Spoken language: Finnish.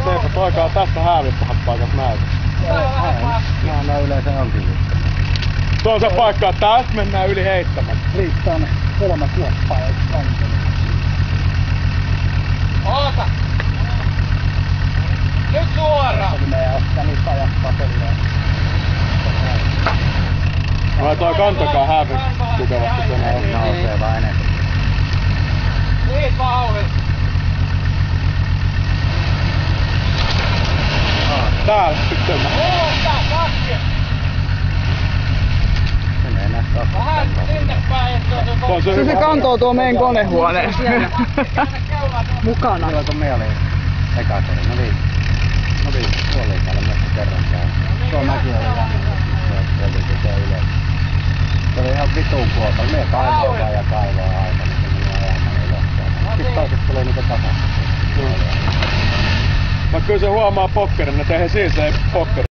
Seppo, toikaa tästä häävittähän paikat näitä. No yleensä onkin. Tuo on se paikka, että tästä mennään yli heittämään. Riittää ne 3 kuoppaa ja kanssa. Oota! Nyt suoraan! Se menee ottaa niistä ajat paperia. No toi kantokaa häävi tukevasti tänään. Nousee vaan enemmän. Niin vauhi! Täällä sitten mä. Oota! Kaskia! Menee näistä Vähän sinne päin, että on se... Se kantoo tuo meidän konehuoneeseen. Mukana. Silloin kun me olin eka kerran, no niin, puoliin täällä myös kerran käy. Tuo mäki oli lämmin, se yleensä. Se oli ihan vitun kuopalla, me kaivaa vaan ja kaivaa aina, niin se meni ajamaan ylös. Sitten toiset tuli niinku takaisin. Mä kyllä se huomaa pokkerin, että eihän siis ei pokkeri.